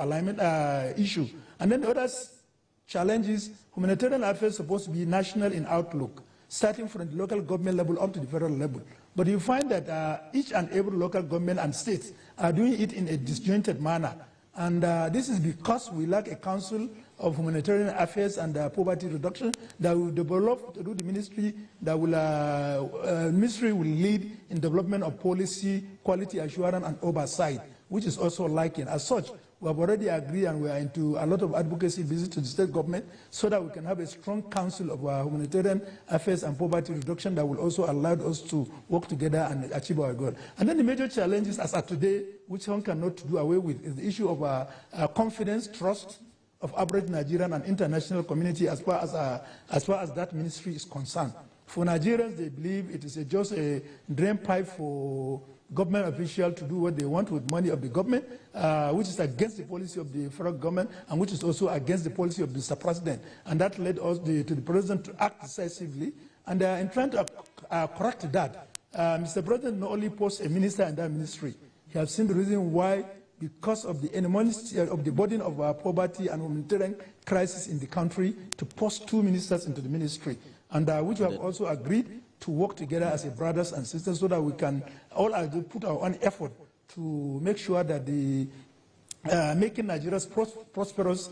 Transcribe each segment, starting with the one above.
alignment issue. And then the other challenge is humanitarian affairs supposed to be national in outlook, starting from the local government level up to the federal level. But you find that each and every local government and states are doing it in a disjointed manner. And this is because we lack a council of humanitarian affairs and poverty reduction that will develop through the ministry, that will ministry will lead in development of policy, quality assurance and oversight, which is also lacking. As such, we have already agreed and we are into a lot of advocacy visits to the state government so that we can have a strong council of humanitarian affairs and poverty reduction that will also allow us to work together and achieve our goal. And then the major challenges as of today, which one cannot do away with, is the issue of confidence, trust of average Nigerian and international community as far as that ministry is concerned. For Nigerians, they believe it is just a drain pipe for government officials to do what they want with money of the government, which is against the policy of the federal government and which is also against the policy of Mr. President. And that led us to the President to act decisively. And in trying to correct that, Mr. President not only posts a minister in that ministry, he has seen the reason why, because of the enormity of the burden of poverty and humanitarian crisis in the country, to post 2 ministers into the ministry, and which we have also agreed to work together as a brothers and sisters so that we can all put our own effort to make sure that the making Nigeria prosperous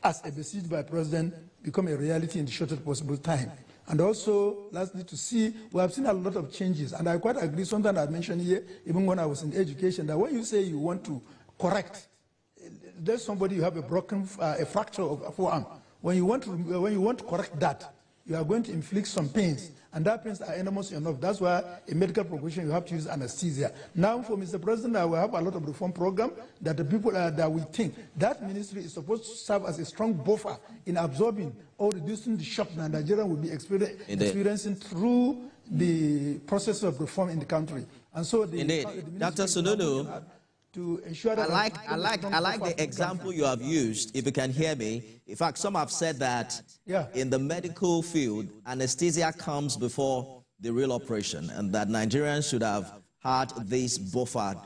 as a besieged by President become a reality in the shortest possible time. And also, lastly, to see, we have seen a lot of changes, and I quite agree, something I mentioned here, even when I was in education, that when you say you want to correct, there's somebody you have a fracture of a forearm. When you want to correct that, you are going to inflict some pains, and that pains are enormous enough. That's why in medical profession you have to use anesthesia. Now, for Mr. President, we have a lot of reform program that the people that we think that ministry is supposed to serve as a strong buffer in absorbing or reducing the shock that Nigeria will be experiencing through the process of reform in the country. And so, Dr. Sununu, to ensure that I like the example you have used, if you can hear me. In fact, some have said that in the medical field, anesthesia comes before the real operation, and that Nigerians should have had this buffer,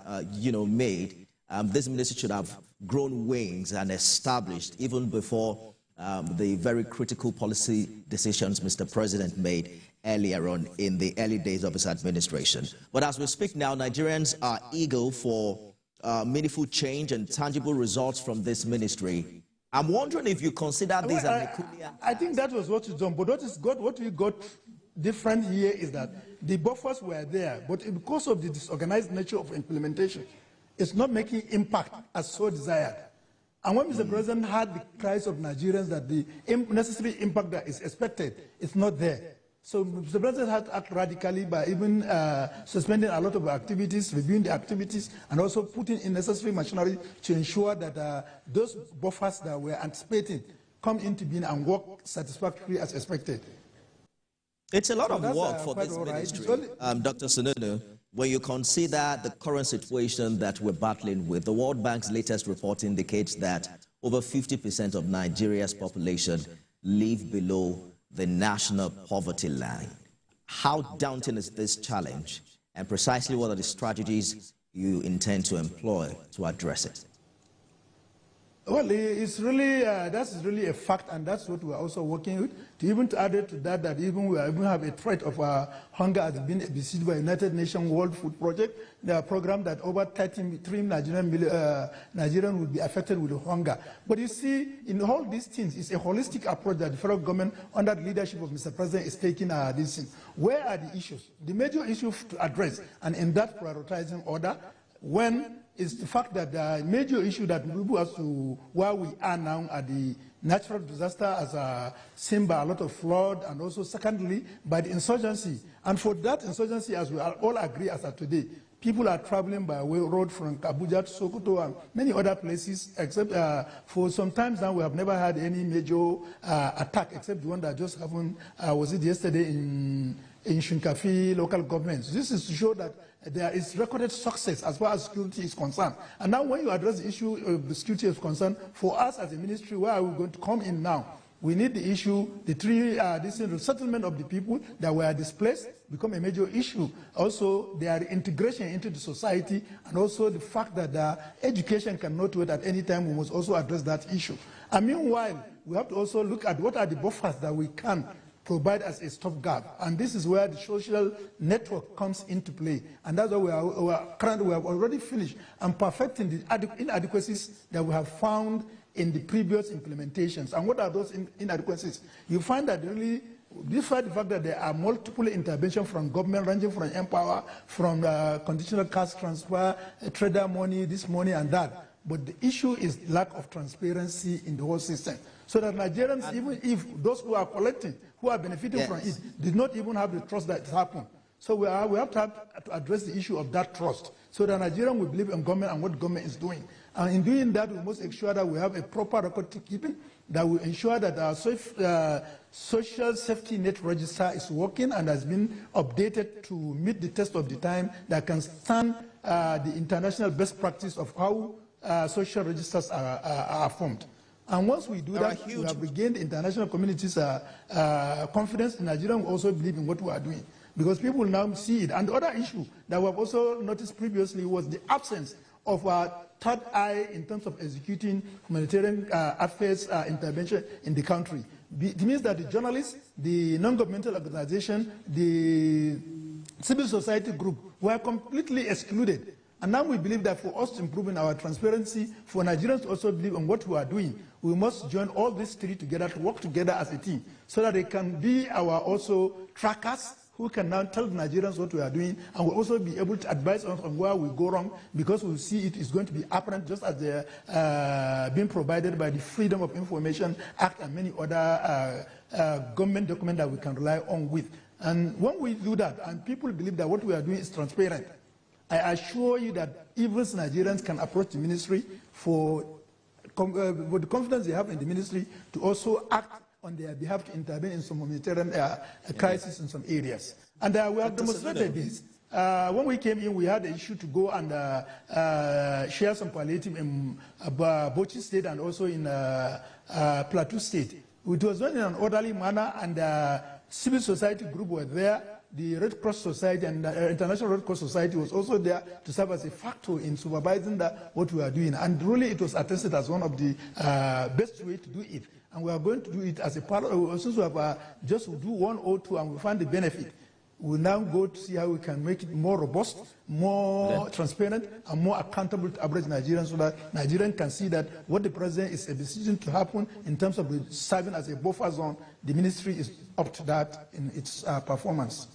made. This ministry should have grown wings and established even before the very critical policy decisions Mr. President made earlier on in the early days of his administration. But as we speak now, Nigerians are eager for meaningful change and tangible results from this ministry. I'm wondering if you consider this I think that was what is done, but what we got different here is that the buffers were there, but because of the disorganized nature of implementation, it's not making impact as so desired. And when Mr. President had the cries of Nigerians that the necessary impact that is expected is not there. So the President had to act radically by even suspending a lot of activities, reviewing the activities, and also putting in necessary machinery to ensure that those buffers that were anticipated come into being and work satisfactorily as expected. It's a lot of work for this ministry, Dr. Sununu, when you consider the current situation that we're battling with. The World Bank's latest report indicates that over 50% of Nigeria's population live below the national poverty line. How daunting is this challenge, and precisely what are the strategies you intend to employ to address it? Well, it's really, that's really a fact, and that's what we're also working with. To add it to that, that even we even have a threat of hunger has been besieged by United Nations World Food Project, the program that over 33 Nigerians will be affected with hunger. But you see, in all these things, it's a holistic approach that the federal government, under the leadership of Mr. President, is taking these things. Where are the issues? The major issue to address, and in that prioritizing order, is the fact that the major issue that people as to where we are now at the natural disaster as seen by a lot of flood, and also secondly by the insurgency. And for that insurgency, as we all agree as of today, people are traveling by road from Abuja to Sokoto and many other places, except for some times now we have never had any major attack except the one that just happened, was it yesterday in Shinkafi local governments. This is to show that there is recorded success as far as security is concerned. And now when you address the issue of the security is concerned, for us as a ministry, where are we going to come in now? We need the issue, the settlement of the people that were displaced become a major issue. Also, their integration into the society, and also the fact that education cannot wait at any time. We must also address that issue. And meanwhile, we have to also look at what are the buffers that we can provide as a stopgap. And this is where the social network comes into play. And that's why we have already finished and perfecting the inadequacies that we have found in the previous implementations. And what are those inadequacies? You find that really, despite the fact that there are multiple interventions from government, ranging from Empower, from conditional cash transfer, trader money, this money and that. But the issue is lack of transparency in the whole system. So that Nigerians, even if those who are collecting, who are benefiting from it, did not even have the trust that it happened. So we have to address the issue of that trust, so that Nigerians will believe in government and what government is doing. And in doing that, we must ensure that we have a proper record keeping, that will ensure that our social safety net register is working and has been updated to meet the test of the time, that can stand the international best practice of how social registers are formed. And once we do that, we have regained the international community's confidence in Nigeria. We also believe in what we are doing, because people now see it. And the other issue that we have also noticed previously was the absence of a third eye in terms of executing humanitarian affairs intervention in the country. It means that the journalists, the non-governmental organization, the civil society group were completely excluded. And now we believe that for us to improve in our transparency, for Nigerians to also believe in what we are doing, we must join all these three together to work together as a team, so that they can be our also trackers who can now tell the Nigerians what we are doing, and will also be able to advise us on where we go wrong, because we see it is going to be apparent, just as they are being provided by the Freedom of Information Act and many other government documents that we can rely on with. And when we do that, and people believe that what we are doing is transparent, I assure you that even Nigerians can approach the ministry for the confidence they have in the ministry to also act on their behalf to intervene in some humanitarian crisis in some areas. And we have demonstrated this. When we came in, we had the issue to go and share some palliative in Bauchi State and also in Plateau State. It was done in an orderly manner, and civil society group were there. The Red Cross Society and the International Red Cross Society was also there to serve as a factor in supervising what we are doing. And really, it was attested as one of the best way to do it. And we are going to do it as a part of, since we have just do 1 or 2 and we find the benefit, we'll now go to see how we can make it more robust, more transparent, and more accountable to average Nigerians, so that Nigerians can see that what the president is a decision to happen in terms of serving as a buffer zone, the ministry is up to that in its performance.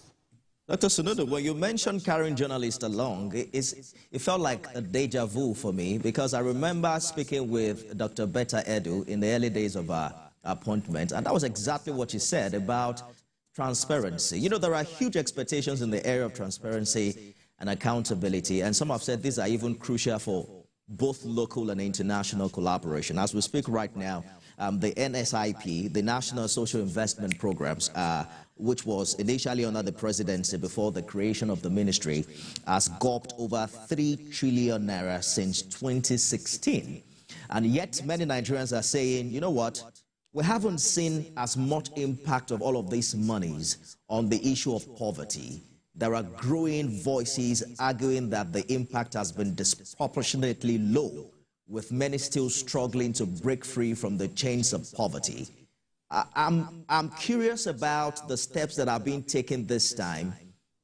Dr. Sunudu, when you mentioned carrying journalists along, it felt like a deja vu for me, because I remember speaking with Dr. Betta Edu in the early days of our appointment, and that was exactly what she said about transparency. You know, there are huge expectations in the area of transparency and accountability, and some have said these are even crucial for both local and international collaboration. As we speak right now, the NSIP, the National Social Investment Programs, which was initially under the presidency before the creation of the ministry, has gulped over 3 trillion naira since 2016. And yet many Nigerians are saying, you know what, we haven't seen as much impact of all of these monies on the issue of poverty. There are growing voices arguing that the impact has been disproportionately low, with many still struggling to break free from the chains of poverty. I'm curious about the steps that are being taken this time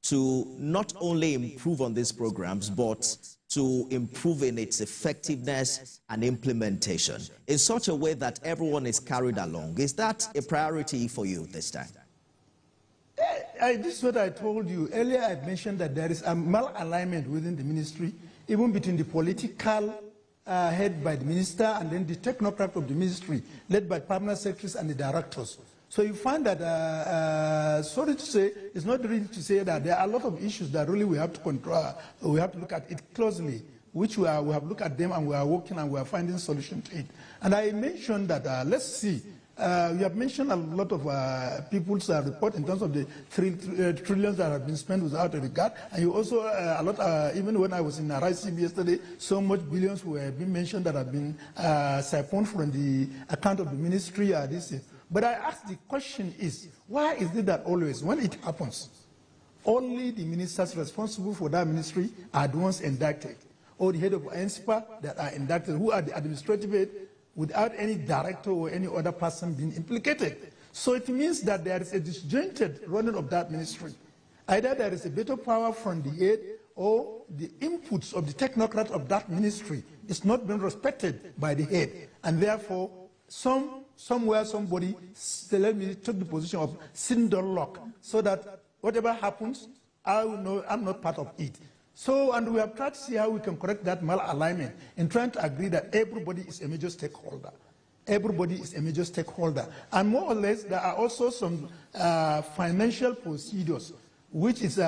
to not only improve on these programs, but to improve in its effectiveness and implementation in such a way that everyone is carried along. Is that a priority for you this time? This is what I told you. Earlier I mentioned that there is a malalignment within the ministry, even between the political head by the minister and then the technocrat of the ministry, led by permanent secretaries and the directors. So you find that, sorry to say, it's not really to say that there are a lot of issues that really we have to control, we have to look at it closely, which we have looked at them and we are working and we are finding solutions to it. And I mentioned that, let's see, you have mentioned a lot of people's report in terms of the 3 trillions that have been spent without a regard. And you also, a lot, even when I was in RICB yesterday, so much billions were being mentioned that have been siphoned from the account of the ministry. But I ask the question is, why is it that always, when it happens, only the ministers responsible for that ministry are the ones indicted, or the head of NSPA that are indicted, who are the administrative head, without any director or any other person being implicated? So it means that there is a disjointed running of that ministry. Either there is a better power from the head, or the inputs of the technocrat of that ministry is not being respected by the head. And therefore, somewhere somebody, let me take the position of cinder lock, so that whatever happens, I will know I'm not part of it. So, and we have tried to see how we can correct that malalignment in trying to agree that everybody is a major stakeholder. Everybody is a major stakeholder. And more or less, there are also some financial procedures, which is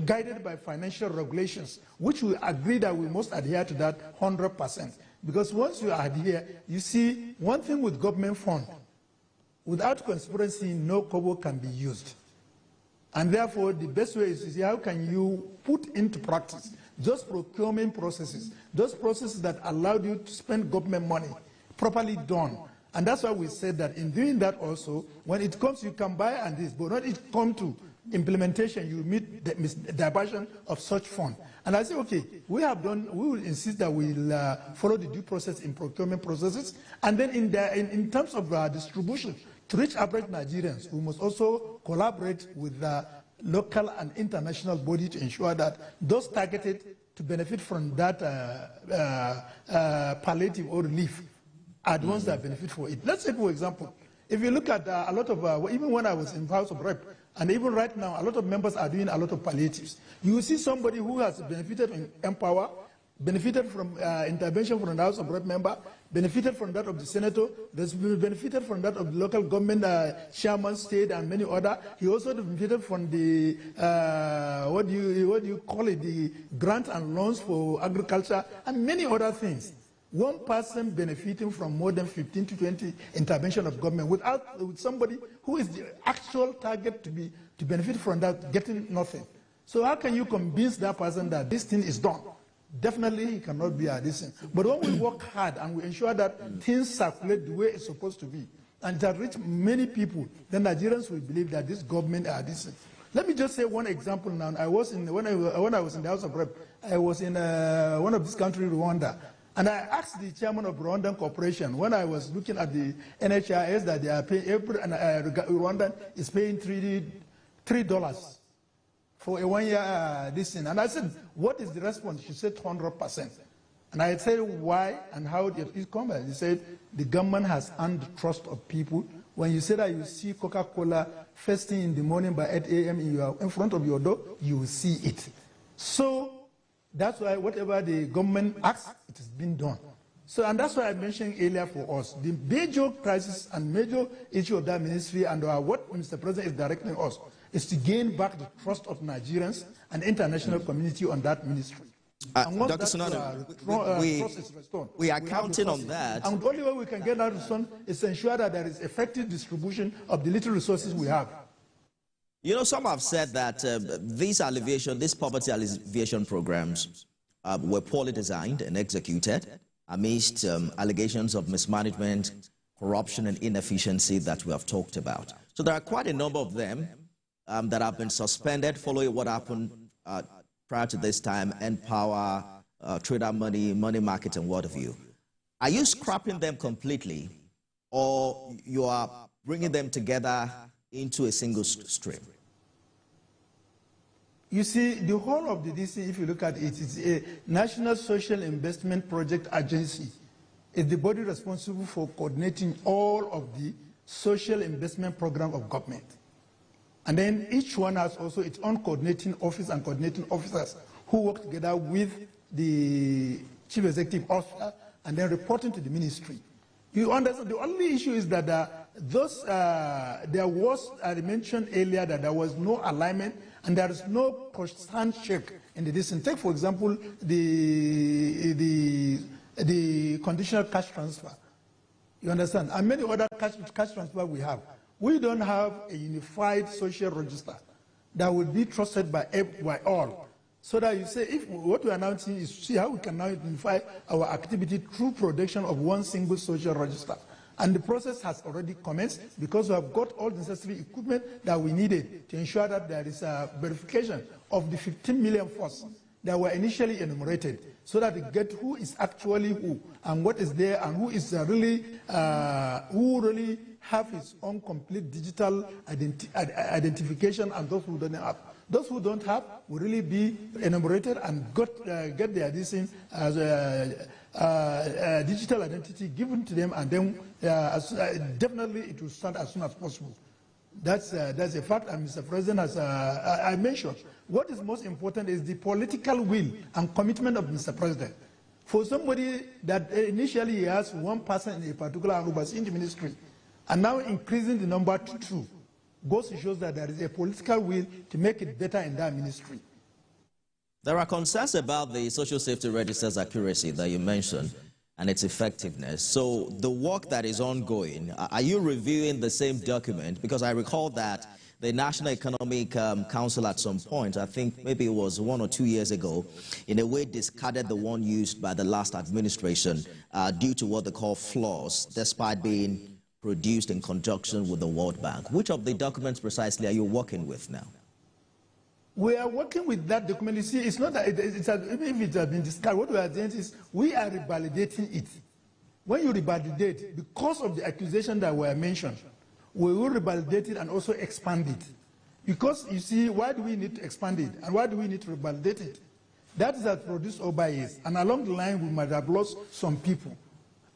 guided by financial regulations, which we agree that we must adhere to that 100%. Because once you adhere, you see, one thing with government fund, without conspiracy, no kobo can be used. And therefore, the best way is to see how can you put into practice those procurement processes, those processes that allowed you to spend government money properly done. And that's why we said that in doing that also, when it comes, you can buy and this, but when it comes to implementation, you meet the diversion of such fund. And I say, okay, we will insist that we'll follow the due process in procurement processes. And then in terms of distribution, to reach average Nigerians, we must also collaborate with the local and international body to ensure that those targeted to benefit from that palliative or relief are the ones that benefit for it. Let's say, for example, if you look at a lot of, even when I was in House of Rep, and even right now, a lot of members are doing a lot of palliatives. You will see somebody who has benefited from Empower, benefited from intervention from the House of Rep member, benefited from that of the senator, benefited from that of the local government chairman, state, and many other. He also benefited from the, what do you call it, the grant and loans for agriculture, and many other things. One person benefiting from more than 15 to 20 intervention of government with somebody who is the actual target to benefit from that getting nothing. So how can you convince that person that this thing is done? Definitely he cannot be a decent. But when we work hard and we ensure that things circulate the way it's supposed to be, and it has reached many people, then Nigerians will believe that this government are decent. Let me just say one example now. When I was in the House of Rep, I was in one of these countries, Rwanda. And I asked the chairman of Rwandan Corporation, when I was looking at the NHIS, that they are paying, Rwanda is paying $3 for a 1 year this thing. And I said, what is the response? She said 100%. And I said, why and how did it come? He said, the government has earned the trust of people. When you say that you see Coca-Cola first thing in the morning by 8 a.m. in front of your door, you will see it. So that's why whatever the government asks, it has been done. So, and that's why I mentioned earlier for us, the major crisis and major issue of that ministry and what Mr. President is directing us is to gain back the trust of Nigerians and the international community on that ministry. Dr. Sonano, we are counting on that. And the only way we can get that return is to ensure that there is effective distribution of the little resources we have. You know, some have said that these poverty alleviation programs were poorly designed and executed amidst allegations of mismanagement, corruption, and inefficiency that we have talked about. So there are quite a number of them that have been suspended following what happened prior to this time, Empower, Trader Money, Money Market, and what have you. Are you scrapping them completely, or you are bringing them together into a single stream? You see, the whole of the DC, if you look at it, is a National Social Investment Project Agency. It's the body responsible for coordinating all of the social investment program of government. And then each one has also its own coordinating office and coordinating officers who work together with the chief executive officer and then reporting to the ministry. You understand, the only issue is that there was, I mentioned earlier, that there was no alignment and there is no constant check in the distance. Take, for example, the conditional cash transfer. You understand? And many other cash transfer we have. We don't have a unified social register that will be trusted by all. So that you say, if what we are now seeing is see how we can now unify our activity through production of one single social register. And the process has already commenced because we have got all the necessary equipment that we needed to ensure that there is a verification of the 15 million force that were initially enumerated, so that we get who is actually who and what is there and who is who really have his own complete digital identification, and those who don't have. Those who don't have will really be enumerated and get their digital identity given to them, and then definitely it will start as soon as possible. That's a fact, and Mr. President, as I mentioned, what is most important is the political will and commitment of Mr. President. For somebody that initially has one person in a particular overseeing in the ministry, and now increasing the number to 2, goes to show that there is a political will to make it better in that ministry. There are concerns about the social safety register's accuracy that you mentioned and its effectiveness. So the work that is ongoing, are you reviewing the same document? Because I recall that the National Economic Council at some point, I think maybe it was 1 or 2 years ago, in a way discarded the one used by the last administration due to what they call flaws, despite being produced in conjunction with the World Bank. Which of the documents precisely are you working with now? We are working with that document. You see, it's not that even if it has been discarded, what we are doing is we are revalidating it. When you revalidate, because of the accusation that were mentioned, we will revalidate it and also expand it. Because, you see, why do we need to expand it and why do we need to revalidate it? That is produced over years, and along the line we might have lost some people.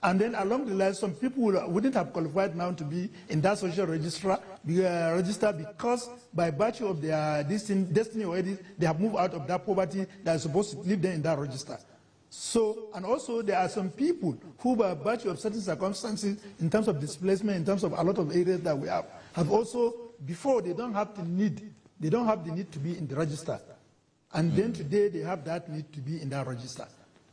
And then along the line, some people wouldn't have qualified now to be in that social register because by virtue of their destiny already, they have moved out of that poverty that is supposed to leave them in that register. So, and also there are some people who by virtue of certain circumstances, in terms of displacement, in terms of a lot of areas that we have also, before they don't have the need to be in the register. And then today they have that need to be in that register.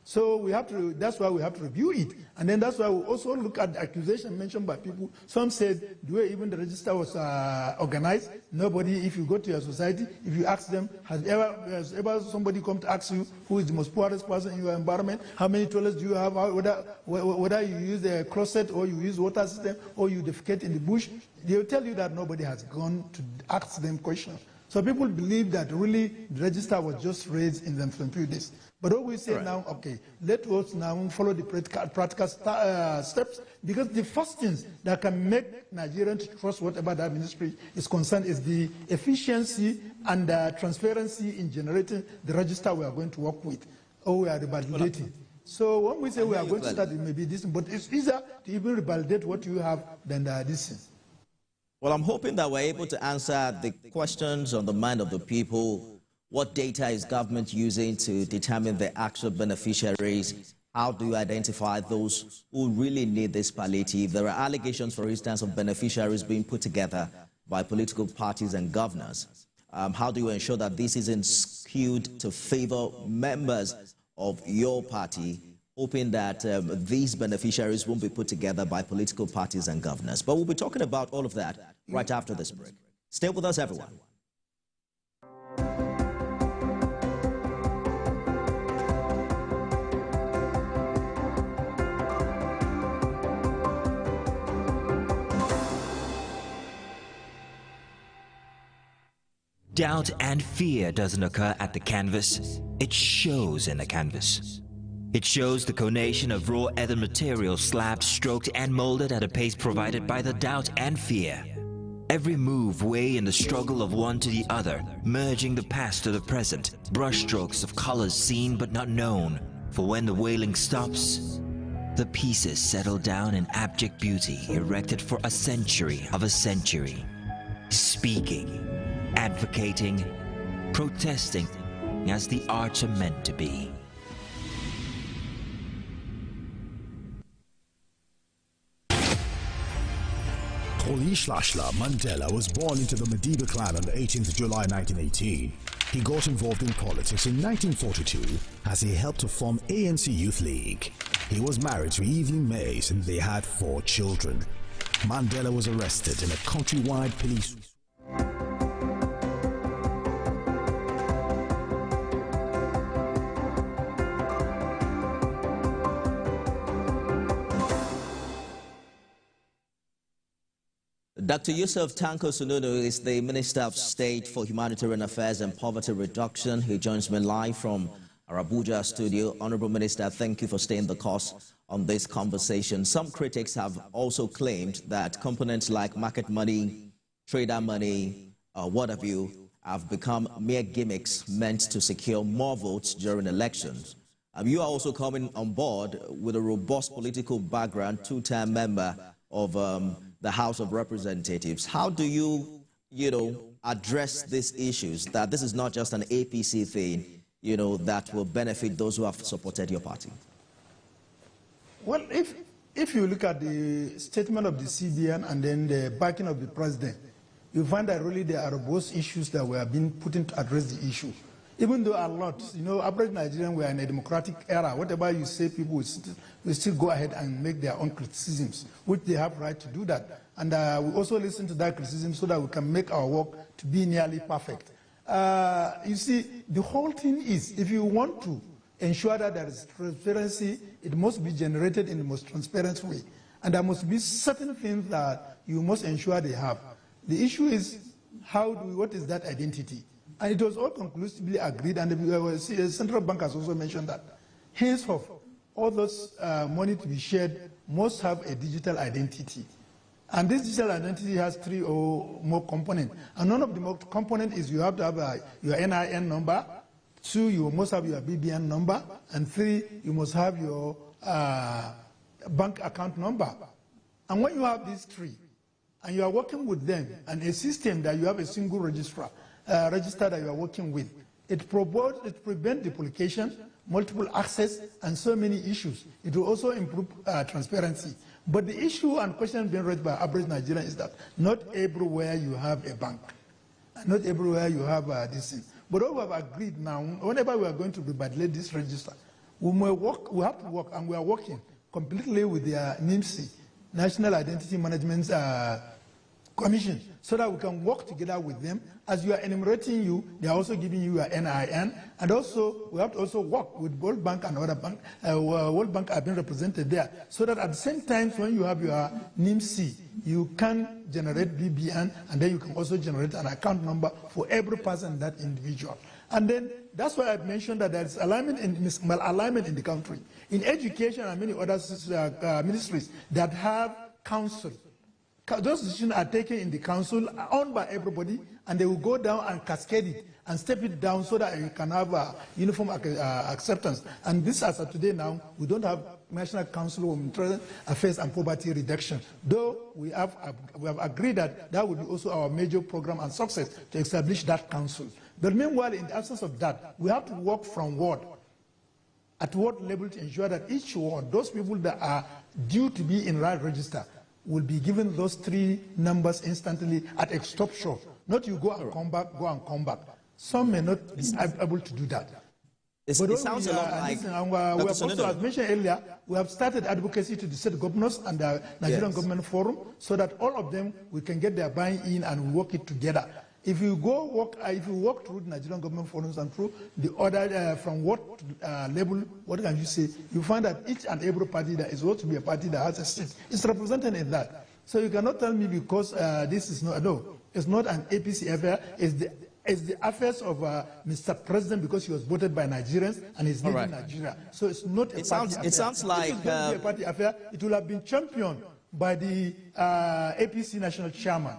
So we have to, that's why we have to review it. And then that's why we also look at the accusation mentioned by people. Some said the way even the register was organized, nobody, if you go to your society, if you ask them, has ever somebody come to ask you who is the most poorest person in your environment, how many toilets do you have, whether you use a closet or you use water system or you defecate in the bush, they will tell you that nobody has gone to ask them questions. So people believe that really the register was just raised in them for a few days. But what we say now, okay, let us now follow the practical steps, because the first things that can make Nigerians trust whatever that ministry is concerned is the efficiency and transparency in generating the register we are going to work with, or we are revalidating. So when we say we are going to start, it may be this, but it's easier to even revalidate what you have than this thing. Well, I'm hoping that we're able to answer the questions on the mind of the people. What data is government using to determine the actual beneficiaries? How do you identify those who really need this palliative? There are allegations, for instance, of beneficiaries being put together by political parties and governors. How do you ensure that this isn't skewed to favor members of your party, hoping that these beneficiaries won't be put together by political parties and governors? But we'll be talking about all of that right after this break. Stay with us, everyone. Doubt and fear doesn't occur at the canvas, it shows in the canvas. It shows the conation of raw earthen material slabbed, stroked and molded at a pace provided by the doubt and fear. Every move way in the struggle of one to the other, merging the past to the present, brushstrokes of colors seen but not known. For when the wailing stops, the pieces settle down in abject beauty erected for a century of a century. Speaking, advocating, protesting as the arts are meant to be. Kolishlalashla Mandela was born into the Madiba clan on the 18th of July 1918. He got involved in politics in 1942 as he helped to form ANC Youth League. He was married to Evelyn Mays and they had 4 children. Mandela was arrested in a countrywide police Dr. Yusuf Tanko Sununu is the Minister of State for Humanitarian Affairs and Poverty Reduction. He joins me live from our Abuja studio. Honorable Minister, thank you for staying the course on this conversation. Some critics have also claimed that components like market money, trader money, what have you, have become mere gimmicks meant to secure more votes during elections. You are also coming on board with a robust political background, two-term member of the House of Representatives. How do you, address these issues, that this is not just an APC thing, that will benefit those who have supported your party? Well, if you look at the statement of the CBN and then the backing of the president, you find that really there are robust issues that were being put in to address the issue. Even though a lot, average Nigerian, we are in a democratic era. Whatever you say, people will still go ahead and make their own criticisms, which they have right to do that. And we also listen to that criticism so that we can make our work to be nearly perfect. You see, the whole thing is, if you want to ensure that there is transparency, it must be generated in the most transparent way. And there must be certain things that you must ensure they have. The issue is, what is that identity? And it was all conclusively agreed, and the central bank has also mentioned that. Henceforth, all those money to be shared must have a digital identity. And this digital identity has 3 or more components. And one of the components is you have to have your NIN number, 2, you must have your BBN number, and 3, you must have your bank account number. And when you have these 3, and you are working with them, and a system that you have a single register that you are working with, it prevents duplication, multiple access, and so many issues. It will also improve transparency. But the issue and question being raised by average Nigerian is that not everywhere you have a bank, not everywhere you have this thing. But what we have agreed now, whenever we are going to revalidate this register, we have to work, and we are working completely with the NIMC, National Identity Management Commission, so that we can work together with them. As you are enumerating you, they are also giving you your NIN, and also we have to also work with World Bank and other banks. World Bank have been represented there, so that at the same time, when you have your NIMC, you can generate BBN, and then you can also generate an account number for every person, that individual. And then that's why I mentioned that there is malalignment in the country. In education and many other ministries that have council, those decisions are taken in the council, owned by everybody, and they will go down and cascade it and step it down so that you can have a uniform acceptance. And this, as of today now, we don't have National Council on Humanitarian Affairs and Poverty Reduction, though we have agreed that that will be also our major program and success to establish that council. But meanwhile, in the absence of that, we have to work from ward, at ward level, to ensure that each ward, those people that are due to be in right register, will be given those 3 numbers instantly at a stop shop. Not you go and come back, go and come back. Some may not be able to do that. It sounds a lot like... we have also, as mentioned earlier, we have started advocacy to the state governors and the Nigerian Government Forum, so that all of them, we can get their buying in and work it together. If you walk through the Nigerian Government Forums and through the other, from what level, what can you say, you find that each and every party that is supposed to be a party that has a seat is represented in that. So you cannot tell me because this is not, no, it's not an APC affair, it's the affairs of Mr. President, because he was voted by Nigerians and he's leading Nigeria. So it's not a party affair. It sounds like... If it's going to be a party affair, it will have been championed by the APC national chairman.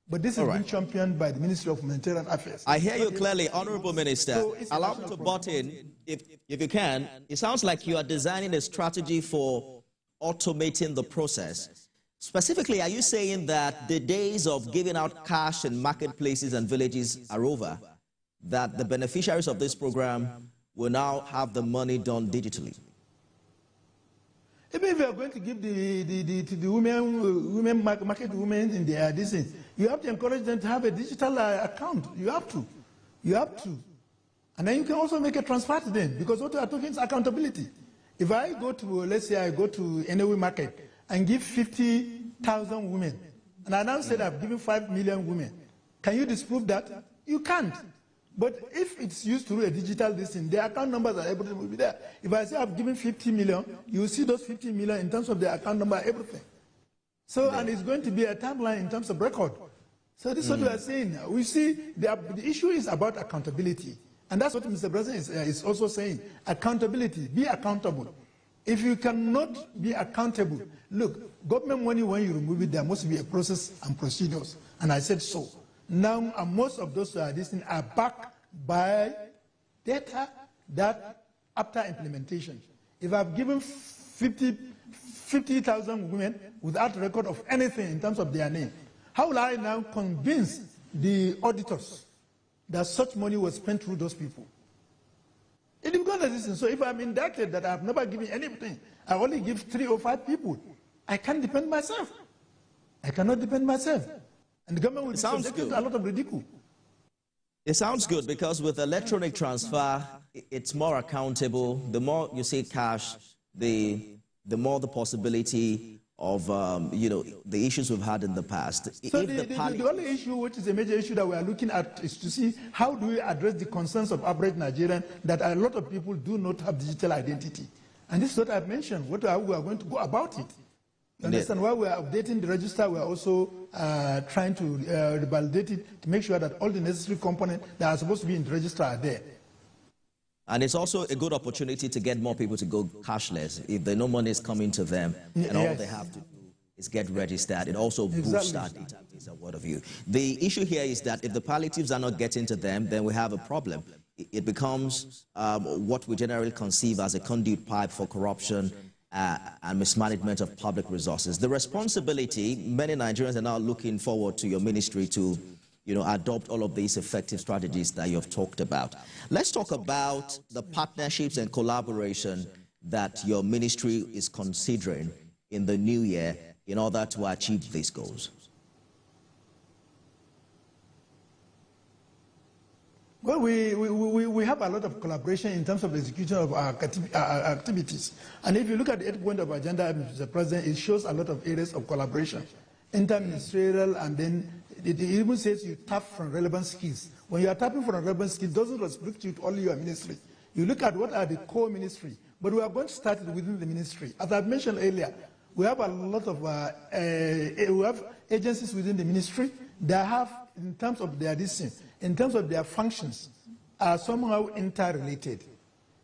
But this has been championed by the Ministry of Humanitarian Affairs. I hear you clearly, Honorable Minister. So allow me to butt in, if you can. It sounds like you are designing a strategy for automating the process. Specifically, are you saying that the days of giving out cash in marketplaces and villages are over? That the beneficiaries of this program will now have the money done digitally? Even if you are going to give the women market women in their business, you have to encourage them to have a digital account. You have to. And then you can also make a transfer to them, because what we are talking is accountability. If I go to, let's say I go to any market and give 50,000 women, and I now said I've given 5 million women, can you disprove that? You can't. But if it's used through a digital listing, the account numbers and everything will be there. If I say I've given 50 million, you will see those 50 million in terms of the account number, everything. So, and it's going to be a timeline in terms of record. So this is what we are saying. We see the issue is about accountability. And that's what Mr. President is also saying. Accountability, be accountable. If you cannot be accountable, look, government money, when you remove it, there must be a process and procedures. And I said so. Now, most of those who are listening are backed by data that after implementation. If I've given 50,000 women without record of anything in terms of their name, how will I now convince the auditors that such money was spent through those people? It becomes resistance. So if I'm indicted that I've never given anything, I only give 3 or 5 people, I can't defend myself. I cannot defend myself. And the government will be subjected to a lot of ridicule. It sounds good because with electronic transfer, it's more accountable. The more you see cash, the more the possibility of, the issues we've had in the past. So the only issue, which is a major issue that we are looking at, is to see how do we address the concerns of average Nigerian that a lot of people do not have digital identity. And this is what I've mentioned, what are we are going to go about it. You understand? While we are updating the register, we are also trying to revalidate it to make sure that all the necessary components that are supposed to be in the register are there. And it's also a good opportunity to get more people to go cashless. If they know money is coming to them, and all they have to do is get registered, it also boosts our database and what have you. The issue here is that if the palliatives are not getting to them, then we have a problem. It becomes what we generally conceive as a conduit pipe for corruption and mismanagement of public resources. The responsibility, many Nigerians are now looking forward to your ministry to adopt all of these effective strategies that you've talked about. Let's talk about the partnerships and collaboration that your ministry is considering in the new year in order to achieve these goals. Well, we have a lot of collaboration in terms of the execution of our activities. And if you look at the 8th point of agenda, Mr. President, it shows a lot of areas of collaboration, interministerial, and then it even says you tap from relevant skills. When you are tapping from relevant skills, it doesn't restrict you to only your ministry. You look at what are the core ministry, but we are going to start it within the ministry. As I've mentioned earlier, we have a lot of we have agencies within the ministry that have, in terms of their distance, in terms of their functions, are somehow interrelated.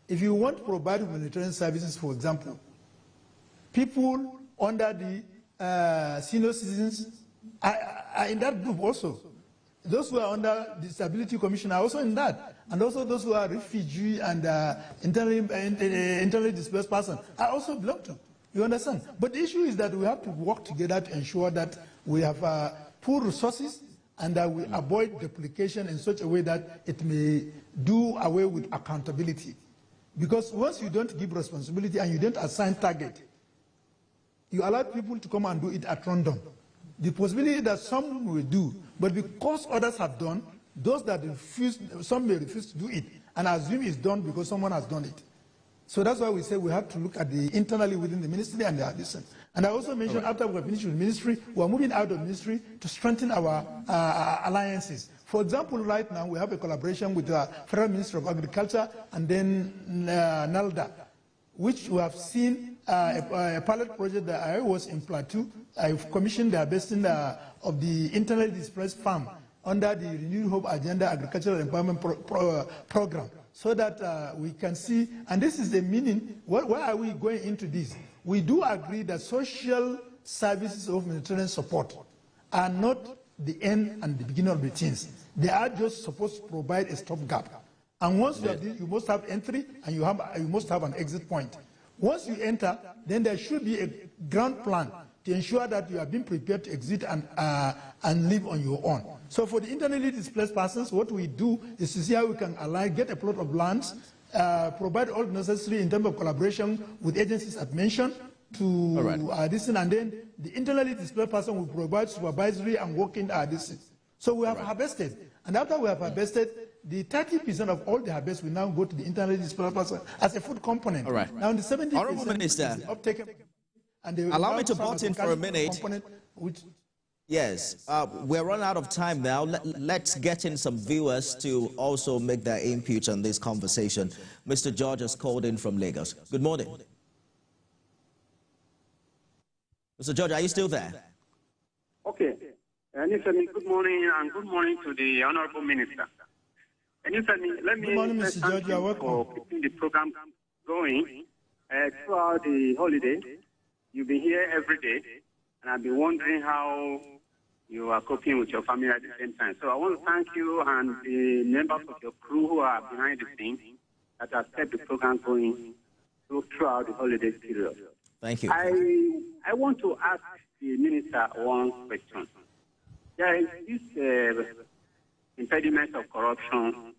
If you want to provide humanitarian services, for example, people under the senior citizens are in that group also. Those who are under the Disability Commission are also in that. And also those who are refugee and internally displaced persons are also belong to. You understand? But the issue is that we have to work together to ensure that we have pool resources and that we avoid duplication in such a way that it may do away with accountability. Because once you don't give responsibility and you don't assign target, you allow people to come and do it at random. The possibility that some will do, but because others have done, those that refuse, some may refuse to do it and assume it's done because someone has done it. So that's why we say we have to look at the internally within the ministry and the addition. And I also mentioned after we finish with the ministry, we are moving out of ministry to strengthen our alliances. For example, right now we have a collaboration with the Federal Ministry of Agriculture and then NALDA, which we have seen a pilot project that I was in Plateau. I've commissioned the harvesting of the internally displaced farm under the Renewed Hope Agenda Agricultural Empowerment Program, so that we can see, and this is the meaning, why are we going into this? We do agree that social services of humanitarian support are not the end and the beginning of the things. They are just supposed to provide a stopgap. And once you have this, you must have entry and you must have an exit point. Once you enter, then there should be a ground plan to ensure that you have been prepared to exit and live on your own. So for the internally displaced persons, what we do is to see how we can align, get a plot of lands, provide all necessary in terms of collaboration with agencies I've mentioned to this, and then the internally displaced person will provide supervisory and working this. So we have harvested, and after we have harvested, the 30% of all the harvest will now go to the internally displaced person as a food component. Now the 70% is uptaken. Allow me to butt in for a minute. Yes, we're running out of time now. Let's get in some viewers to also make their input on this conversation. Mr. George has called in from Lagos. Good morning. Mr. George, are you still there? Good morning, and good morning to the Honorable Minister. Let me thank you for keeping the program going throughout the holiday. You've been here every day, and I've been wondering how you are coping with your family at the same time. So I want to thank you and the members of your crew who are behind the scenes that have kept the program going throughout the holiday period. Thank you. I want to ask the Minister one question. There is this impediment of corruption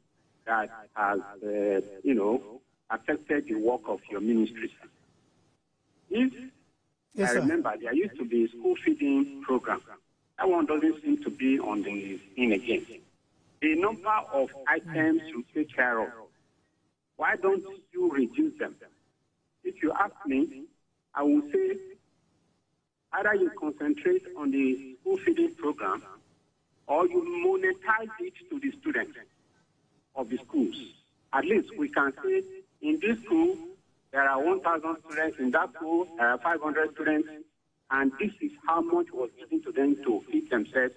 that has, affected the work of your ministry. I remember there used to be a school feeding program. That one doesn't seem to be on the scene again. The number of items you take care of, why don't you reduce them? If you ask me, I will say either you concentrate on the school feeding program or you monetize it to the students of the schools. At least we can say in this school, there are 1,000 students. In that school, there are 500 students. And this is how much was given to them to feed themselves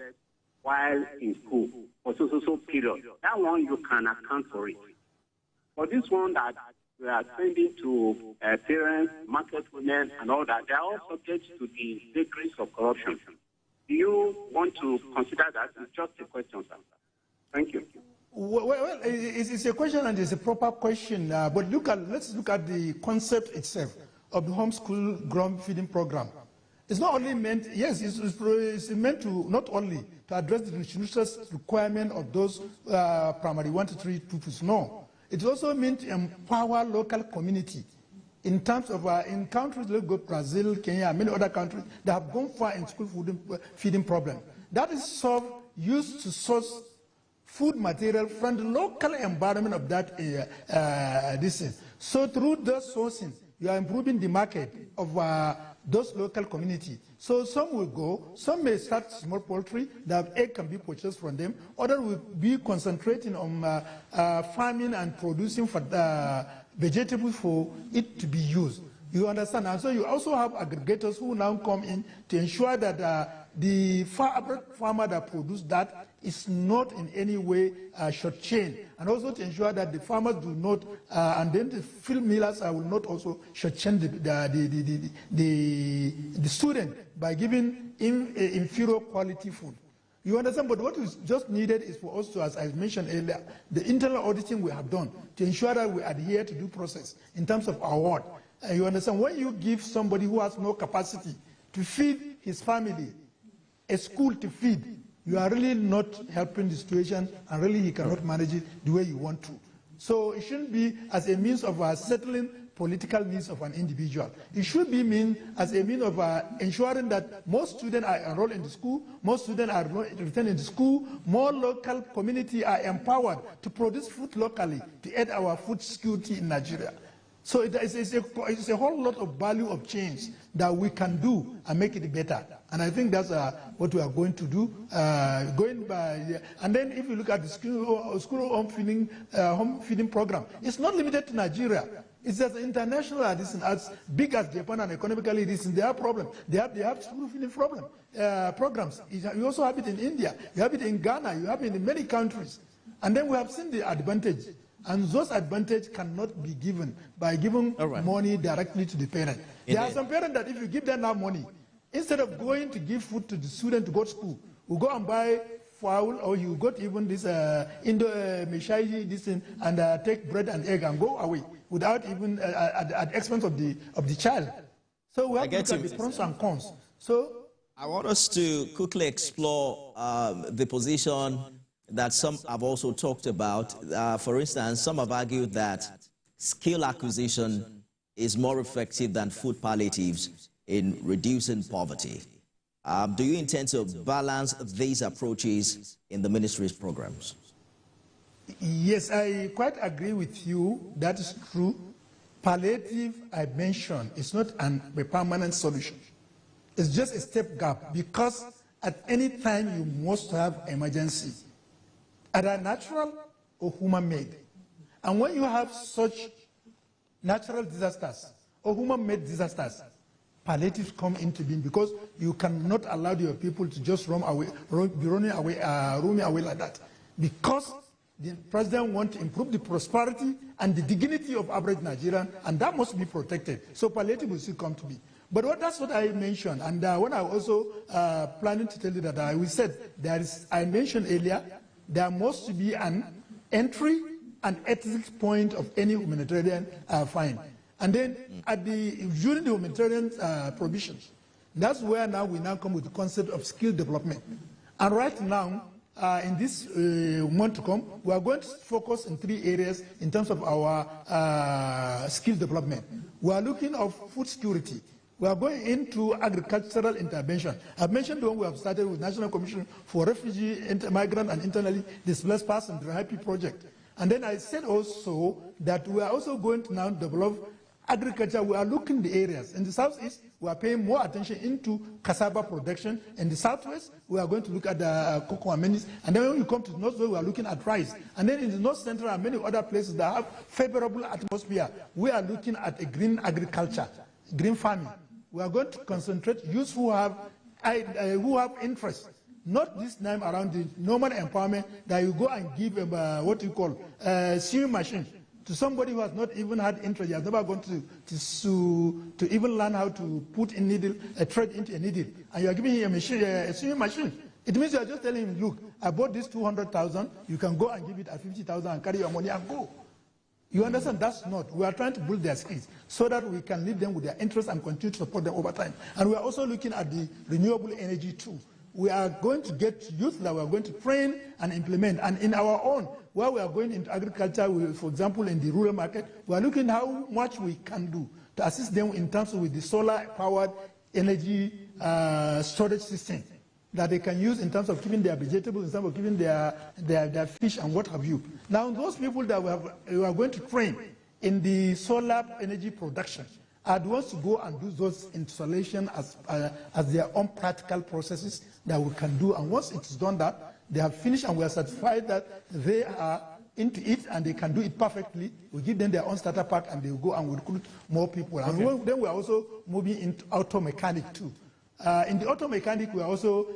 while in school for so period. That one, you can account for it. For this one that we are sending to parents, market women, and all that, they are all subject to the degrees of corruption. Do you want to consider that? It's just a question, sir. Thank you. Well, it's a question and it's a proper question, but let's look at the concept itself of the homeschool ground feeding program. It's not only meant, yes, it's meant to not only to address the nutritious requirement of those primary 1 to 3 pupils, no. It's also meant to empower local community in terms of, in countries like Brazil, Kenya, and many other countries that have gone far in school feeding problem. That is used to source food material from the local environment of that distance. So through those sourcing, you are improving the market of those local communities. So some will go, some may start small poultry, that egg can be purchased from them, others will be concentrating on farming and producing for vegetables for it to be used. You understand? And so you also have aggregators who now come in to ensure that the farmer that produces that is not in any way shortchanged, and also to ensure that the farmers do not, and then the field millers will not also shortchange the student by giving him inferior quality food. You understand? But what is just needed is for us to, as I mentioned earlier, the internal auditing we have done to ensure that we adhere to due process in terms of our award. You understand? When you give somebody who has no capacity to feed his family a school to feed, you are really not helping the situation, and really he cannot manage it the way you want to. So it shouldn't be as a means of settling political needs of an individual. It should be as a means of ensuring that more students are enrolled in the school, more students are returned in the school, more local community are empowered to produce food locally to aid our food security in Nigeria. So it's a whole lot of value of change that we can do and make it better. And I think that's what we are going to do. And then if you look at the school home feeding program, it's not limited to Nigeria. It's as international as big as Japan and economically they have problems. They have school feeding programs. You also have it in India. You have it in Ghana. You have it in many countries. And then we have seen the advantage. And those advantages cannot be given by giving money directly to the parent. There are some parents that if you give them that money, instead of going to give food to the student to go to school, will go and buy fowl, or you got even this Indo-Meshai, this thing, and take bread and egg and go away without even at the expense of the child. So we have to look at the pros and cons. So I want us to quickly explore the position that some have also talked about. For instance, some have argued that skill acquisition is more effective than food palliatives in reducing poverty. Do you intend to balance these approaches in the ministry's programs? Yes, I quite agree with you. That is true. Palliative, I mentioned, is not a permanent solution. It's just a stopgap, because at any time you must have emergency, either natural or human-made. And when you have such natural disasters or human-made disasters, palliatives come into being, because you cannot allow your people to just roaming away like that. Because the president wants to improve the prosperity and the dignity of average Nigerian, and that must be protected. So palliative will still come to be. But that's what I mentioned, and when I also planning to tell you that we said I mentioned earlier, there must be an entry and exit point of any humanitarian fine. And then during the humanitarian provisions, that's where now we come with the concept of skill development. And right now, in this month to come, we are going to focus in 3 areas in terms of our skill development. We are looking at food security. We are going into agricultural intervention. I've mentioned the one we have started with National Commission for Refugee, Migrant and Internally Displaced Persons, the RIP project. And then I said also that we are also going to now develop agriculture. We are looking at the areas. In the southeast, we are paying more attention into cassava production. In the southwest, we are going to look at the cocoa and maize. And then when we come to the northwest, we are looking at rice. And then in the north central and many other places that have favorable atmosphere, we are looking at a green agriculture, green farming. We are going to concentrate youths who have interest. Not this time around the normal empowerment that you go and give what you call a sewing machine to somebody who has not even had interest. He has never gone to even learn how to put a thread into a needle, and you are giving him a sewing machine. It means you are just telling him, look, I bought this 200,000. You can go and give it at 50,000 and carry your money and go. You understand? That's not. We are trying to build their skills so that we can lead them with their interests and continue to support them over time. And we are also looking at the renewable energy too. We are going to get youth that we are going to train and implement. And in our own, where we are going into agriculture, for example, in the rural market, we are looking how much we can do to assist them in terms of with the solar-powered energy storage system that they can use in terms of keeping their vegetables, in terms of keeping their fish and what have you. Now, those people that we are going to train in the solar energy production are the ones to go and do those installations as their own practical processes that we can do. And once it's done that, they have finished and we are certified that they are into it and they can do it perfectly. We give them their own starter pack and they will go and we recruit more people. And then we are also moving into auto mechanic too. In the auto mechanic, we are also,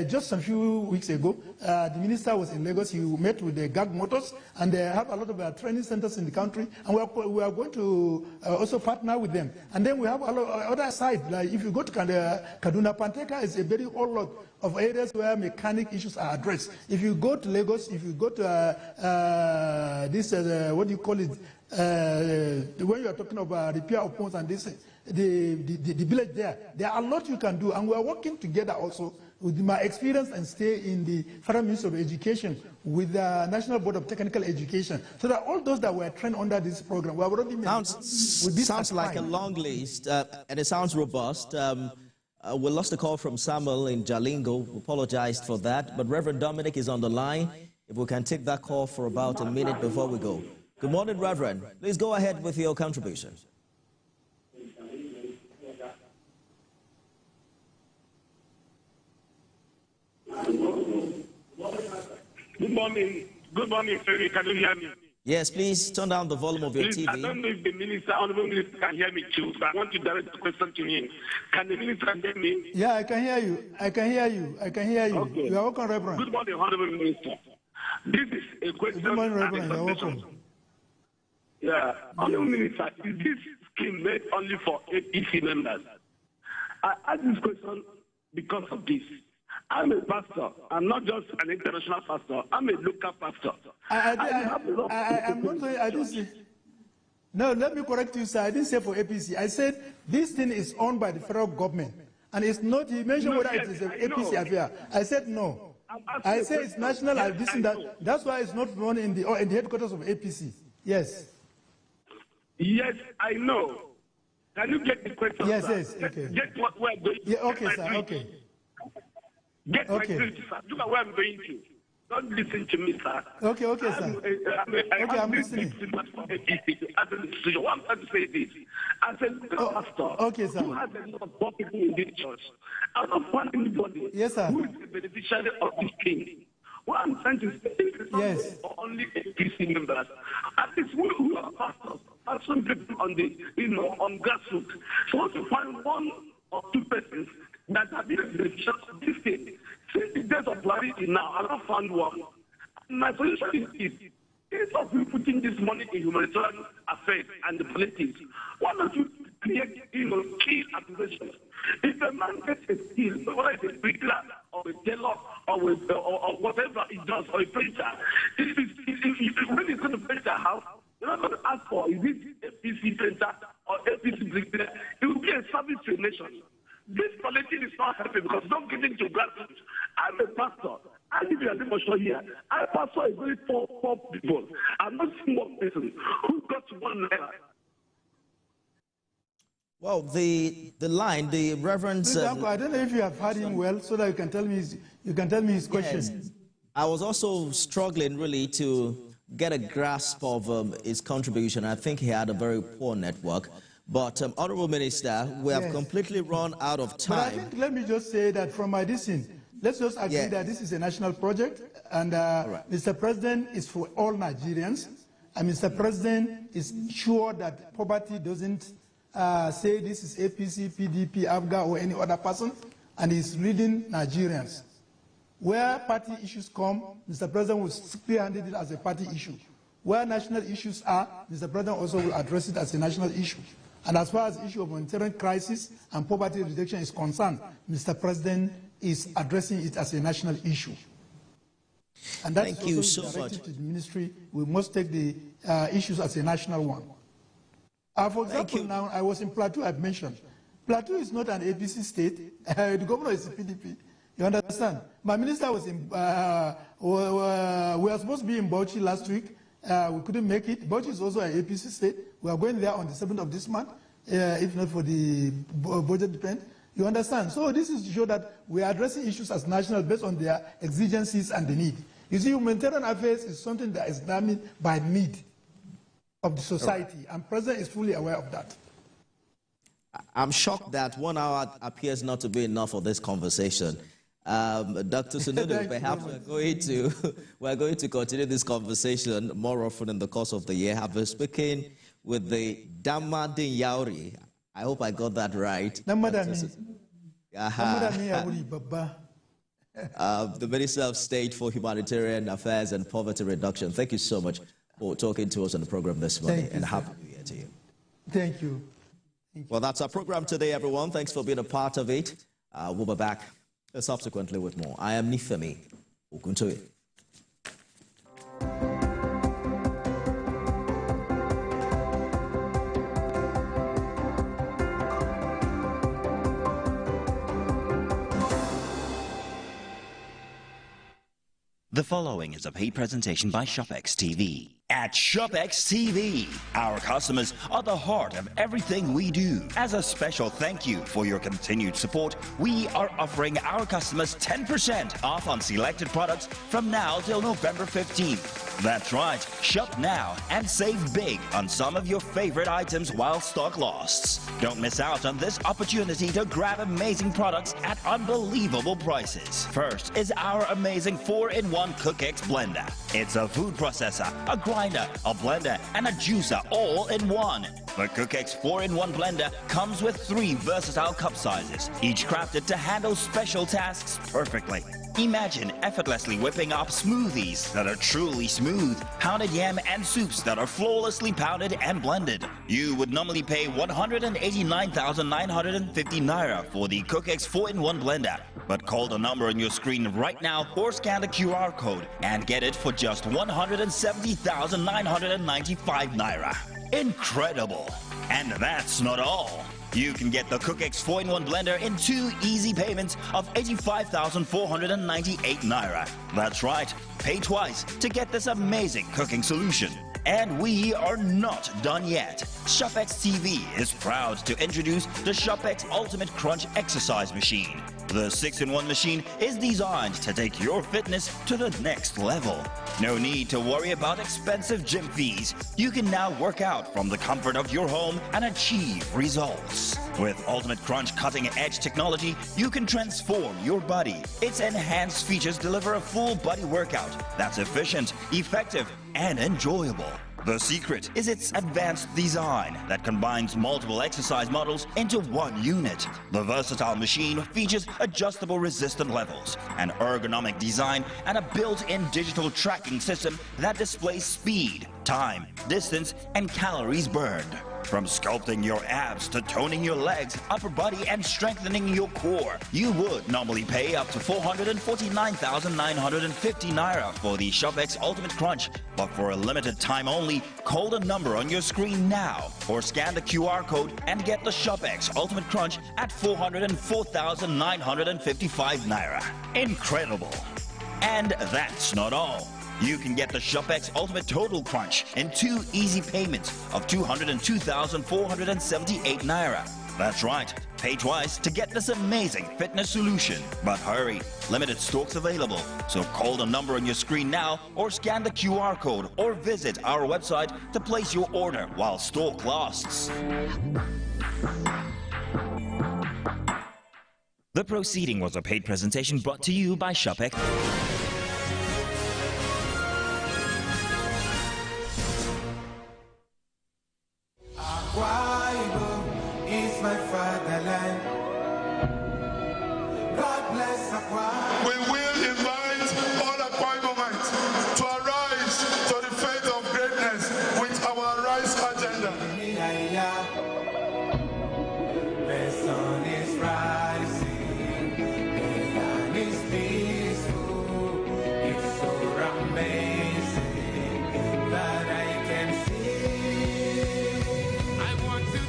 just a few weeks ago, the minister was in Lagos. He met with the GAG Motors, and they have a lot of training centers in the country, and we are going to also partner with them. And then we have a lot of other side, like if you go to Kaduna, Panteka is a very old lot of areas where mechanic issues are addressed. If you go to Lagos, if you go to what do you call it, when you are talking about repair of phones and this, the village there are a lot you can do, and we are working together also with my experience and stay in the Federal Ministry of Education with the National Board of Technical Education, so that all those that were trained under this program, we have already sounds like a long list, and it sounds robust. We lost a call from Samuel in Jalingo. We apologized for that, but Reverend Dominic is on the line. If we can take that call for about a minute before we go. Good morning, Reverend. Please go ahead with your contribution. Good morning. Good morning, Ferry. Can you hear me? Yes, please turn down the volume of your TV. I don't know if the honorable minister can hear me too, so I want to direct the question to him. Can the minister hear me? Yeah, I can hear you. I can hear you. Okay. You are welcome, Reverend. Good morning, honorable minister. This is a question. Good morning, Reverend. You are welcome. Yeah, honorable minister, is this scheme made only for APC members? I ask this question because of this. I'm a pastor. I'm not just an international pastor. I'm a local pastor. No, let me correct you, sir. I didn't say for APC. I said this thing is owned by the federal government. And it's not, you mentioned whether it is an APC affair. I said no. I said it's national. That's why it's not run in the headquarters of APC. Yes. Yes, I know. Can you get the question? Yes, sir? Yes. Okay. Get what we're doing. Yeah, okay, sir. Okay. Get my drift, sir. Look at where I'm going to. Don't listen to me, sir. Okay, sir. I'm listening. What I'm trying to say is this. As a pastor who has a lot of poor people in this church, I don't find anybody who is a beneficiary of this thing. What I'm trying to say is not only APC members. At least who are pastors, are some people on the, on grassroots. So to find one or two persons that have been in the beneficiaries of this thing. Since the days of Buhari till now, I have found one. My solution is this. Instead of you putting this money in humanitarian affairs and the politics, why don't you create, key accusations? If a man gets a skill, whether it's a bricklayer or a tailor or whatever he does, or a painter, when he's going to paint a house, you're not going to ask for, is it APC painter or APC bricklayer? It will be a service to a nation. This politics is not helping because it's not getting to grassroots. I'm a pastor. I live in a demonstration here. I pastor a very poor people. I'm not seeing one person who got to 1 naira. Well, the Reverend. Uncle, I don't know if you have heard him well, so that you can tell me his question. Yes. I was also struggling really to get a grasp of his contribution. I think he had a very poor network. But, Honorable Minister, we have completely run out of time. But I think, let me just say that from my dissing, let's just agree that this is a national project, and Mr. President is for all Nigerians, and Mr. President is sure that poverty doesn't say this is APC, PDP, AFGA, or any other person, and he's leading Nigerians. Where party issues come, Mr. President will clear-handed it as a party issue. Where national issues are, Mr. President also will address it as a national issue. And as far as the issue of humanitarian crisis and poverty reduction is concerned, Mr. President is addressing it as a national issue. And that's Thank you so much. To the ministry, we must take the issues as a national one. For example, now I was in Plateau, I've mentioned. Plateau is not an APC state. The governor is a PDP. You understand? My minister was in, we were supposed to be in Bauchi last week. We couldn't make it. Bauchi is also an APC state. We are going there on the 7th of this month, if not for the budget depend. You understand? So this is to show that we are addressing issues as national based on their exigencies and the need. You see, humanitarian affairs is something that is done by need of the society, and President is fully aware of that. I'm shocked that 1 hour appears not to be enough for this conversation. Dr. Sununu, perhaps we're going to continue this conversation more often in the course of the year. I've been speaking with the Damadin Yauri. I hope I got that right. The Minister of State for Humanitarian Affairs and Poverty Reduction. Thank you so much for talking to us on the program this morning, and Happy New Year to you. Thank you. Well, that's our program today, everyone. Thanks for being a part of it. We'll be back subsequently with more. I am Nifemi Okuntoye. The following is a paid presentation by ShopX TV. At ShopX TV, our customers are the heart of everything we do. As a special thank you for your continued support, we are offering our customers 10% off on selected products from now till November 15th. That's right, shop now and save big on some of your favorite items while stock lasts. Don't miss out on this opportunity to grab amazing products at unbelievable prices. First is our amazing 4-in-1 CookX blender. It's a food processor, a grinder, a blender, and a juicer all in one. The CookX 4-in-1 blender comes with 3 versatile cup sizes, each crafted to handle special tasks perfectly. Imagine effortlessly whipping up smoothies that are truly smooth, pounded yam and soups that are flawlessly pounded and blended. You would normally pay 189,950 naira for the CookX 4-in-1 blender, but call the number on your screen right now or scan the QR code and get it for just 170,995 naira. Incredible! And that's not all. You can get the CookX 4-in-1 blender in 2 easy payments of 85,498 naira. That's right, pay twice to get this amazing cooking solution. And we are not done yet. ShopX TV is proud to introduce the ShopX Ultimate Crunch Exercise Machine. The 6-in-1 machine is designed to take your fitness to the next level. No need to worry about expensive gym fees. You can now work out from the comfort of your home and achieve results. With Ultimate Crunch cutting-edge technology, you can transform your body. Its enhanced features deliver a full body workout that's efficient, effective, and enjoyable. The secret is its advanced design that combines multiple exercise models into one unit. The versatile machine features adjustable resistance levels, an ergonomic design, and a built-in digital tracking system that displays speed, time, distance, and calories burned. From sculpting your abs to toning your legs, upper body, and strengthening your core, you would normally pay up to 449,950 naira for the ShopX Ultimate Crunch. But for a limited time only, call the number on your screen now or scan the QR code and get the ShopX Ultimate Crunch at 404,955 naira. Incredible! And that's not all. You can get the ShopX Ultimate Total Crunch in 2 easy payments of 202,478 naira. That's right, pay twice to get this amazing fitness solution. But hurry, limited stocks available. So call the number on your screen now or scan the QR code or visit our website to place your order while stock lasts. The proceeding was a paid presentation brought to you by ShopX. Is my fatherland. God bless Akwa. We will invite all Akwa Ibomites to arise to the faith of greatness with our Rise agenda. The sun is rising, the land is peaceful. It's so amazing that I can see. I want you to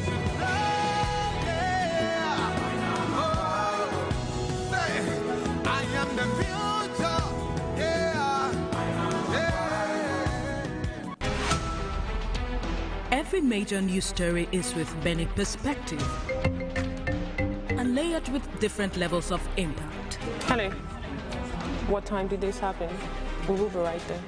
Every major news story is with Benic perspective and layered with different levels of impact. Hello. What time did this happen? We will be right there.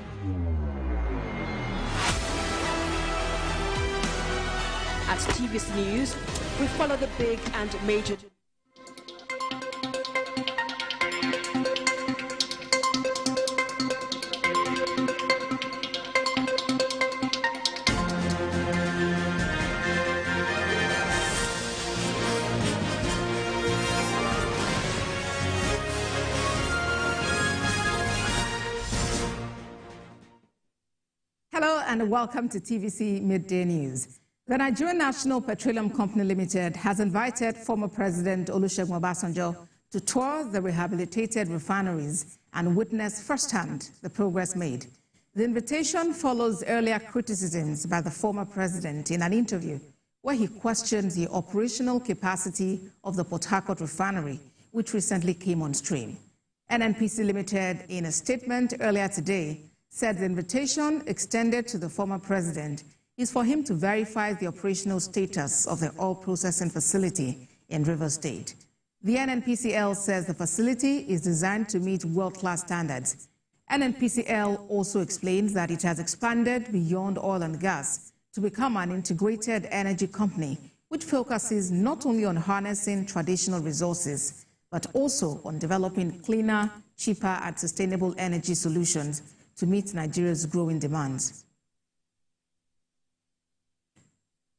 At TVC News, we follow the big and major. Hello and welcome to TVC Midday News. The Nigerian National Petroleum Company Limited has invited former President Olusegun Obasanjo to tour the rehabilitated refineries and witness firsthand the progress made. The invitation follows earlier criticisms by the former president in an interview where he questioned the operational capacity of the Port Harcourt refinery, which recently came on stream. NNPC Limited, in a statement earlier today, said the invitation extended to the former president is for him to verify the operational status of the oil processing facility in Rivers State. The NNPCL says the facility is designed to meet world-class standards. NNPCL also explains that it has expanded beyond oil and gas to become an integrated energy company, which focuses not only on harnessing traditional resources, but also on developing cleaner, cheaper, and sustainable energy solutions to meet Nigeria's growing demands.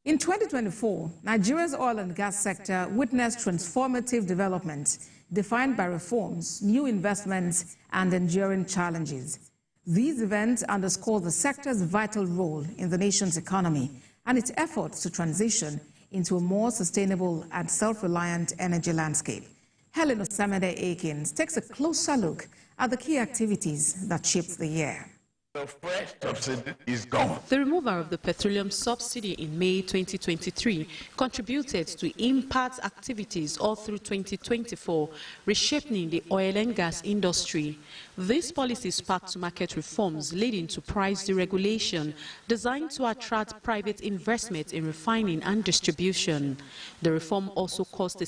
In 2024, Nigeria's oil and gas sector witnessed transformative developments defined by reforms, new investments, and enduring challenges. These events underscore the sector's vital role in the nation's economy and its efforts to transition into a more sustainable and self-reliant energy landscape. Helen Osamede-Akins takes a closer look at the key activities that shaped the year. The fresh subsidy is gone. The removal of the petroleum subsidy in May 2023 contributed to impact activities all through 2024, reshaping the oil and gas industry. This policy sparked market reforms leading to price deregulation designed to attract private investment in refining and distribution. The reform also caused a